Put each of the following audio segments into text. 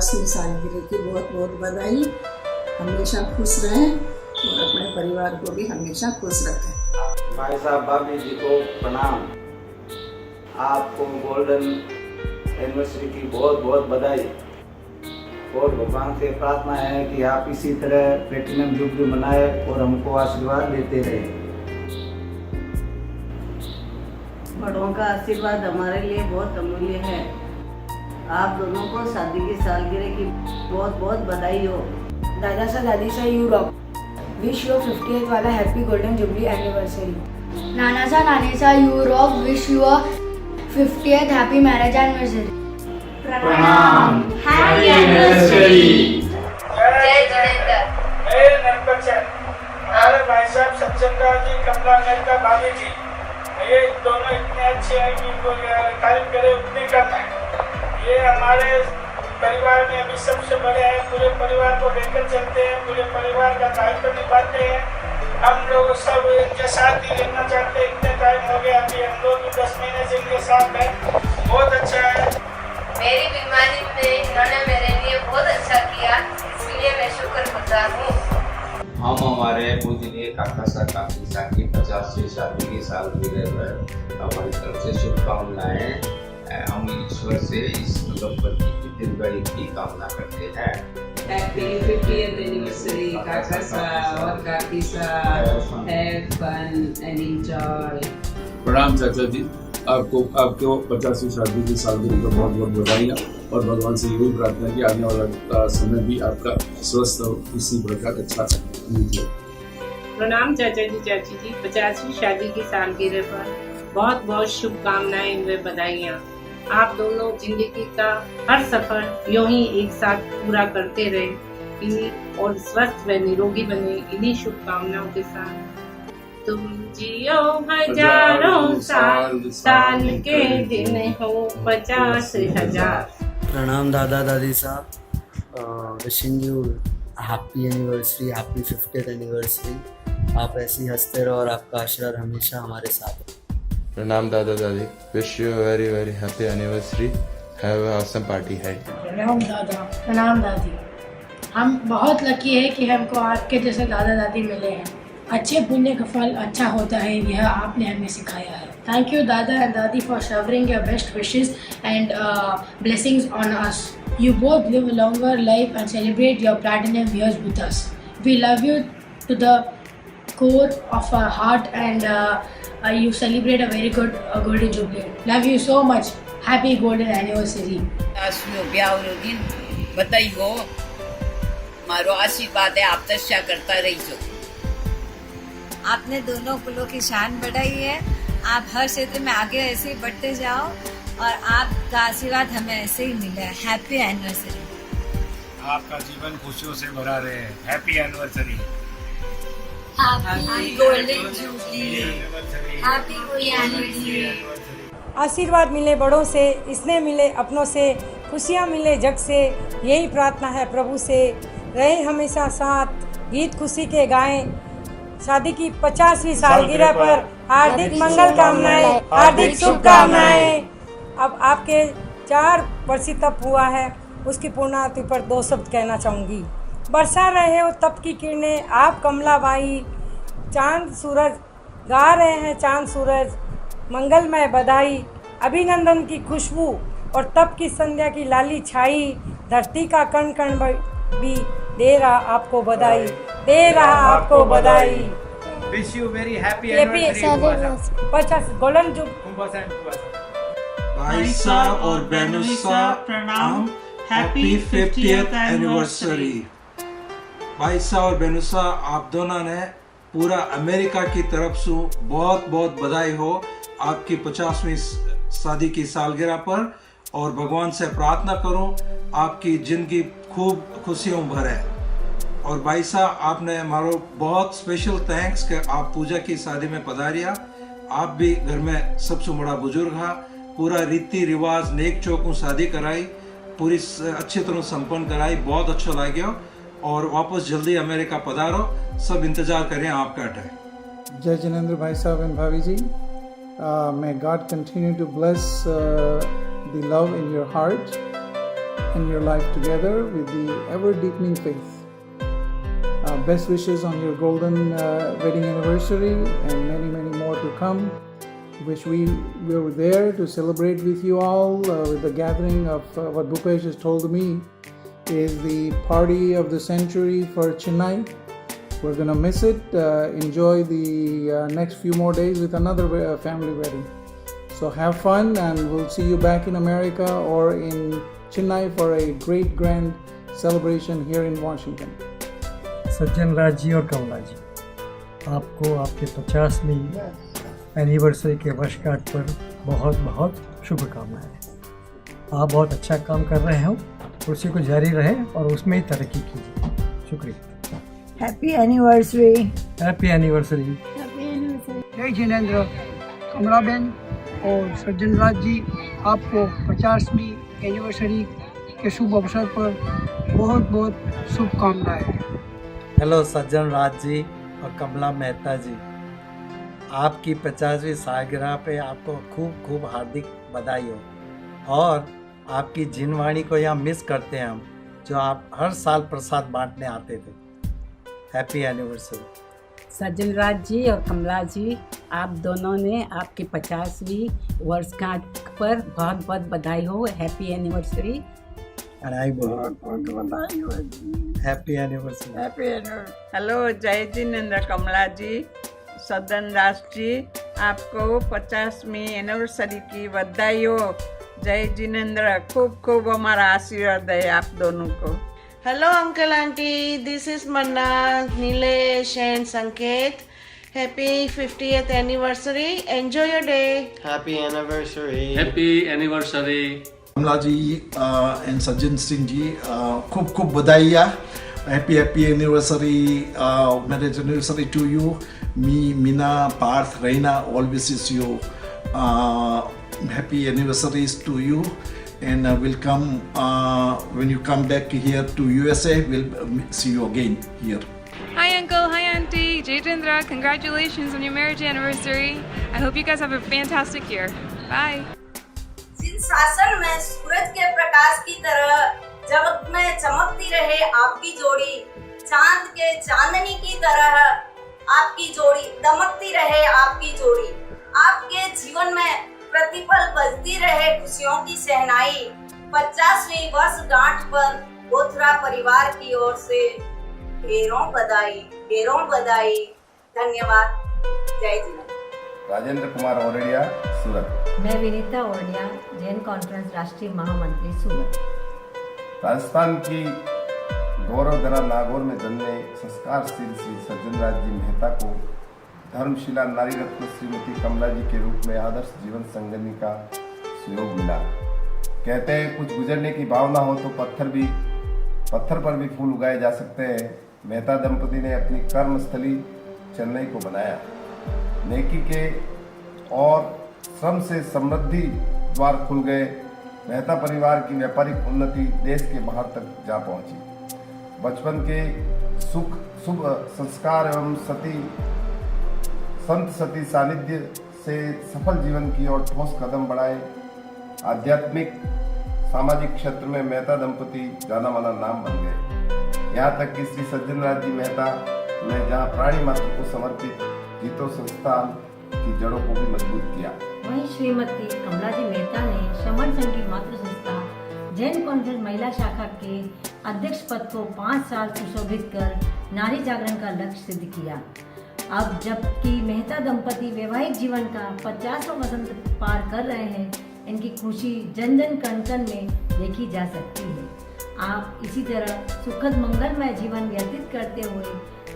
50वीं सालगिरह की बहुत बहुत बधाई। हमेशा खुश रहें और अपने परिवार को भी हमेशा खुश रखें। भाई साहब भाभी जी को प्रणाम। आपको गोल्डन एनिवर्सरी की बहुत बहुत बधाई और भगवान से प्रार्थना है कि आप इसी तरह प्लेटिनम जुबली मनाए और हमको आशीर्वाद देते रहे। बड़ों का आशीर्वाद हमारे लिए बहुत अमूल्य है। आप दोनों को शादी की सालगिरह की बहुत बहुत बधाई हो। दादा सा दादी सा you rock. Wish you 50th वाला हैप्पी गोल्डन जुबली एनिवर्सरी। नाना सा नानी सा you rock. Wish you 50th happy marriage anniversary. प्रणाम। Happy anniversary. जय जिनेंद्र। जय नरपचन। हमारे भाई साहब सज्जनराव जी, कमला मेहता भाभी जी, ये दोनों इतने अच्छे हैं कि इनको तारीफ करे उतनी कम है। ये हमारे परिवार में अभी सबसे बड़े हैं। पूरे परिवार को लेकर चलते हैं, पूरे परिवार का दायित्व निभाते हैं। हम लोग सब इनके साथ ही रहना चाहते हैं। इतने टाइम हो गया, अभी हम लोग 10 महीने से इनके साथ हैं। बहुत अच्छा है। मेरी बीमारी में इन्होंने मेरे लिए बहुत अच्छा किया, इसलिए मैं शुक्रगुजार हूँ। हम हमारे पूजनीय काका काकी साहब की 50वीं शादी की सालगिरह पर हमारी तरफ से शुभकामनाएं। हम ईश्वर से इस दंपति की दीर्घायु की कामना करते हैं। हैप्पी 50th एनिवर्सरी काका साहब और काकी साहब। Have fun and enjoy. प्रणाम चाचा जी, आपको 50वीं शादी की सालगिरह को बहुत बहुत बधाइयाँ और भगवान से यही प्रार्थना कि आने वाला समय भी आपका स्वस्थ और इसी प्रकार अच्छा लीजिए। प्रणाम चाचा जी चाची जी, 50वीं शादी की सालगिरह पर बहुत बहुत शुभकामनाएं व बधाइयाँ। आप दोनों जिंदगी का हर सफर यूं ही एक साथ पूरा करते रहे और स्वस्थ व निरोगी बने, इन्हीं शुभकामनाओं के साथ। तुम जियो हजारों साल, साल के दिन हो 50,000। प्रणाम दादा दादी साहब। Wishing you happy anniversary, happy 50th anniversary. आप ऐसी हंसते रहो और आपका आशीर्वाद हमेशा हमारे साथ है। प्रणाम दादा दादी, wish you very very happy anniversary. Have a awesome party है। प्रणाम दादा, प्रणाम दादी। हम बहुत लकी है कि हमको आपके जैसे दादा दादी मिले हैं। अच्छे पुण्य का फल अच्छा होता है, यह आपने हमें सिखाया है। थैंक यू दादा एंड दादी for showering your best wishes and blessings on us. You both live a longer life and celebrate your platinum years with us. We love you to the core of our heart and you celebrate a very good golden jubilee. Love you so much. Happy golden anniversary. ब्याहનો દિન બધાઈ હો. મારો આશીર્વાદ है, आप तस्या करता रहियो। आपने दोनों कुलों की शान बढ़ाई है। आप हर क्षेत्र में आगे ऐसे ही बढ़ते जाओ और आपका आशीर्वाद हमें ऐसे ही मिला है। Happy anniversary. आपका जीवन खुशियों से भरा रहे। Happy anniversary. Happy golden jubilee. Happy golden jubilee. आशीर्वाद मिले बड़ों से, स्नेह मिले अपनों से, खुशियाँ मिले जग से, यही प्रार्थना है प्रभु से। रहे हमेशा साथ, गीत खुशी के गाएं। शादी की 50वीं सालगिरह पर हार्दिक मंगल कामनाएं, हार्दिक शुभकामनाएं। अब आपके 4 वर्षी तप हुआ है, उसकी पूर्णाहुति पर 2 शब्द कहना चाहूँगी। बरसा रहे हो तप की किरणें आप कमलाबाई, चांद सूरज गा रहे हैं चांद सूरज, मंगलमय बधाई। अभिनंदन की खुशबू और तप की संध्या की लाली छाई, धरती का कण कण भी दे रहा आपको बधाई, दे रहा आपको बधाई। Wish you very happy anniversary. 50 golden जुब। भाई साहब और बहनों सा प्रणाम। Happy 50th anniversary. भाई साहब और बहनों सा, आप दोनों ने पूरा अमेरिका की तरफ से बहुत बहुत बधाई हो आपकी 50वीं शादी की सालगिरह पर। और भगवान से प्रार्थना करूं आपकी जिंदगी खूब खुशियों भरे। और भाई साहब, आपने हमारो बहुत स्पेशल थैंक्स कि आप पूजा की शादी में पधारिया। आप भी घर में सबसे बड़ा बुजुर्ग हा, पूरा रीति रिवाज नेक चौकों शादी कराई, पूरी अच्छी तरह संपन्न कराई। बहुत अच्छा लगे और वापस जल्दी अमेरिका पधारो। सब इंतजार करें आपका टाइम। जय जिनेंद्र भाई साहब एंड भाभी जी। May God continue to bless the love in your heart and your life together with the ever-deepening faith. Best wishes on your golden wedding anniversary and many, many more to come. Wish we were there to celebrate with you all with the gathering of what Bhupesh has told me is the party of the century for Chennai. We're going to miss it. Enjoy the next few more days with another family wedding. So have fun, and we'll see you back in America or in Chennai for a great grand celebration here in Washington. सज्जन राज जी और कमला जी, आपको आपके 50वीं anniversary के वर्षगांठ पर बहुत बहुत शुभकामनाएं। आप बहुत अच्छा काम कर रहे हो, उसी को जारी रहे और उसमें ही तरक्की कीजिए। शुक्रिया। Happy anniversary. Happy anniversary. जय जिनेंद्र। कमला बहन और सज्जन राज जी, आपको 50वीं एनिवर्सरी के शुभ अवसर पर बहुत बहुत शुभकामनाएं। हेलो सज्जन राज जी और कमला मेहता जी, आपकी 50वीं सालगिरह पे आपको खूब खूब हार्दिक बधाई हो। और आपकी जिनवाणी को यहाँ मिस करते हैं हम, जो आप हर साल प्रसाद बांटने आते थे। Happy anniversary. सज्जन राज जी और कमला जी, आप दोनों ने आपकी 50वीं वर्षगांठ पर बहुत बहुत बधाई हो। Happy anniversary. Happy anniversary. Happy anniversary. Hello, जय जिनेंद्र कमला जी, सदन राज जी, आपको 50वीं एनिवर्सरी की बधाई हो। जय जिनेंद्र, खूब खूब हमारा आशीर्वाद है आप दोनों को। Hello uncle aunty, this is Manna, Nilesh and Sanket. Happy 50th anniversary. Enjoy your day. Happy anniversary. Happy anniversary. Kamala ji and Sajjan Singh ji, खूब खूब बधाइयाँ। Happy happy anniversary, marriage anniversary to you. Meena, Parth, Reina, all wishes you happy anniversaries to you, and we'll come when you come back here to USA. We'll see you again here. Hi uncle, hi auntie, Jayendra, congratulations on your marriage anniversary. I hope you guys have a fantastic year. Bye. जिन शासन में सूरज के प्रकाश की तरह जगत में चमकती रहे आपकी जोड़ी, चांद के चांदनी की तरह आपकी जोड़ी दमकती रहे आपकी जोड़ी, आपके जीवन में प्रतिपल बजती रहे खुशियों की शहनाई। 50वीं वर्षगांठ पर बोथरा परिवार की ओर से ढेरों बधाई, ढेरों बधाई। धन्यवाद। जय जिनेंद्र। राजेंद्र कुमार ओरडिया, सूरत। मैं विनीता ओरडिया, जैन कॉन्फ्रेंस राष्ट्रीय महामंत्री, सूरत। राजस्थान की गौरवधरा नागौर में जन्मे संस्कारशील श्री सज्जन राज जी मेहता को धर्मशिला नारी रत्न श्रीमती कमला जी के रूप में आदर्श जीवन संगनी का सुयोग मिला। कहते हैं कुछ गुजरने की भावना हो तो पत्थर पर भी फूल उगाए जा सकते हैं। मेहता दंपति ने अपनी कर्मस्थली चेन्नई को बनाया। नेकी के और श्रम से समृद्धि द्वार खुल गए। मेहता परिवार की व्यापारिक उन्नति देश के बाहर तक जा पहुंची। बचपन के सुख शुभ संस्कार एवं संत सती सानिध्य से सफल जीवन की ओर ठोस कदम बढ़ाए। आध्यात्मिक सामाजिक क्षेत्र में मेहता दंपति जाना माना नाम बन गए। यहाँ तक कि श्री सज्जन राज जी मेहता ने जहाँ प्राणी मात्र को समर्पित जीतो संस्थान की जड़ों को भी मजबूत किया। वहीं श्रीमती कमला जी मेहता ने श्रमण संघ की मातृ संस्था जैन कॉन्फ्रेंस महिला शाखा के अध्यक्ष पद को 5 साल सुशोभित कर नारी जागरण का लक्ष्य सिद्ध किया। अब जबकि मेहता दंपति वैवाहिक जीवन का 50वां वसंत पार कर रहे हैं, इनकी खुशी जन जन कण कण में देखी जा सकती है। आप इसी तरह सुखद मंगलमय जीवन व्यतीत करते हुए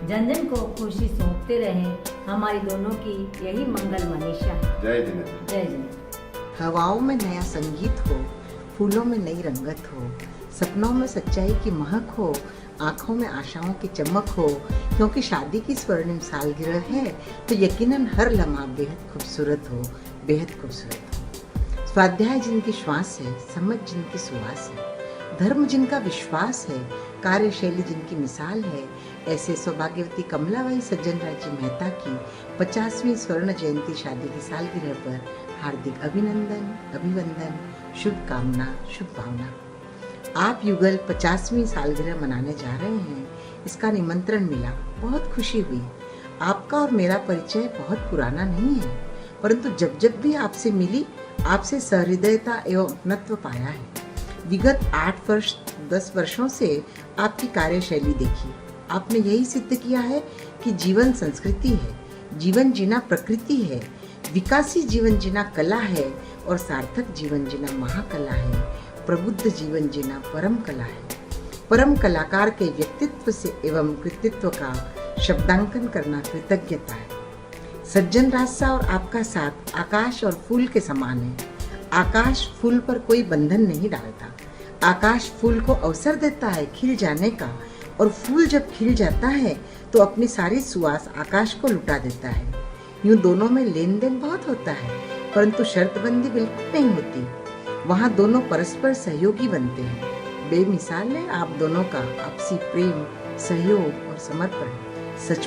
जन जन को खुशी सौंपते रहें। हमारी दोनों की यही मंगल मनीषा है। जय जिनेंद्र। जय जिनेंद्र। हवाओं में नया संगीत हो, फूलों में नई रंगत हो, सपनों में सच्चाई की महक हो, आँखों में आशाओं की चमक हो। क्योंकि शादी की स्वर्णिम सालगिरह है तो यकीनन हर लम्हा बेहद खूबसूरत हो, बेहद खूबसूरत हो। स्वाध्याय जिनकी श्वास है, समझ जिनकी सुवास है, धर्म जिनका विश्वास है, कार्यशैली जिनकी मिसाल है, ऐसे सौभाग्यवती कमलाबाई सज्जन राज जी मेहता की 50वीं स्वर्ण जयंती शादी की सालगिरह पर हार्दिक अभिनंदन, अभिवंदन, शुभकामना, शुभ भावना। आप युगल 50वीं सालगिरह मनाने जा रहे हैं, इसका निमंत्रण मिला, बहुत खुशी हुई। आपका और मेरा परिचय बहुत पुराना नहीं है, परंतु जब जब भी आपसे मिली, आपसे सहृदयता एवं अपनत्व पाया है। विगत 10 वर्षों से आपकी कार्यशैली देखी, आपने यही सिद्ध किया है कि जीवन संस्कृति है, जीवन जीना प्रकृति है, विकासी जीवन जीना कला है और सार्थक जीवन जीना महाकला है, प्रबुद्ध जीवन जीना परम कला है। परम कलाकार के व्यक्तित्व से एवं कृतित्व का शब्दांकन करना कृतज्ञता है। सज्जन राज सा और आपका साथ आकाश और फूल के समान है। आकाश फूल पर कोई बंधन नहीं डालता, आकाश फूल को अवसर देता है खिल जाने का, और फूल जब खिल जाता है तो अपनी सारी सुवास आकाश को लुटा देता है। यूँ दोनों में लेन देन बहुत होता है, परंतु शर्तबंदी बिल्कुल नहीं होती। वहाँ दोनों परस्पर सहयोगी बनते हैं। बेमिसाल है आप दोनों का आपसी प्रेम, सहयोग और समर्पण। सच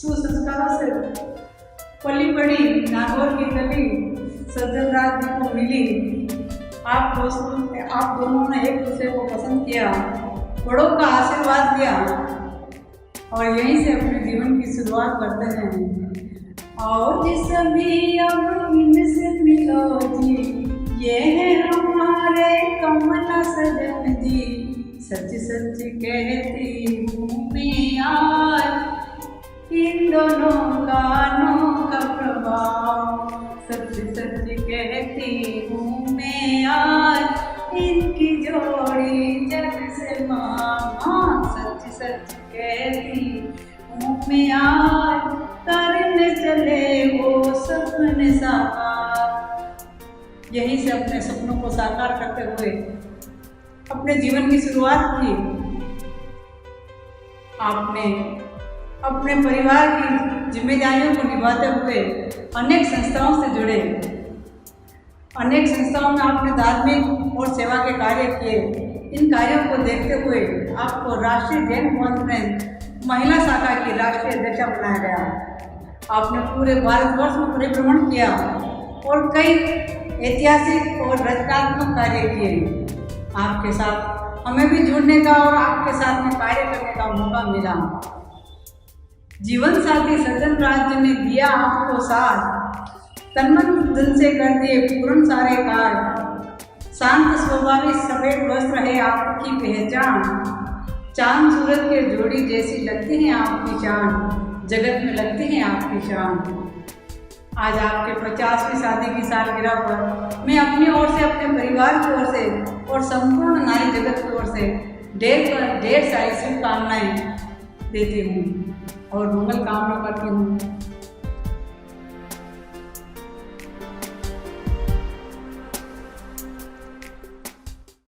सुसंस्कारों से पली बड़ी नागौर की कली सज्जन राज जी को मिली। आप दोनों ने एक दूसरे को पसंद किया, बड़ों का आशीर्वाद लिया और यहीं से अपने जीवन की शुरुआत करते हैं। और जिस भी अब इनसे मिलो जी, ये है हमारे कमला सजन जी। सच सच कहती हूँ मैं आज, इन दोनों गानों का प्रभाव। सच सच कहती हूँ मैं आज, इनकी जोड़ी जग से मामा। सच सच कहती हूँ मैं आज, करने चले वो सपने साकार। यहीं से अपने सपनों को साकार करते हुए अपने जीवन की शुरुआत की। आपने अपने परिवार की जिम्मेदारियों को निभाते हुए अनेक संस्थाओं से जुड़े। अनेक संस्थाओं में आपने धार्मिक और सेवा के कार्य किए। इन कार्यों को देखते हुए आपको राष्ट्रीय जैन कॉन्फ्रेंस महिला शाखा की राष्ट्रीय अध्यक्षा बनाया गया। आपने पूरे भारतवर्ष में परिभ्रमण किया और कई ऐतिहासिक और रचनात्मक कार्य किए। आपके साथ हमें भी जुड़ने का और आपके साथ में कार्य करने का मौका मिला। जीवन साथी सज्जन राज जी ने दिया आपको साथ, तन मन धन से कर दिए पूर्ण सारे कार्य। शांत स्वभावी सफेद वस्त्र है आपकी पहचान। चांद सूरज के जोड़ी जैसी लगती है आपकी शान, जगत में लगती है आपकी शान। आज आपके 50वीं शादी की सालगिरह पर मैं अपनी ओर से, अपने परिवार की ओर से और संपूर्ण नारी जगत की ओर से ढेर सारी शुभकामनाएं देती हूँ और मंगल कामना करती हूँ।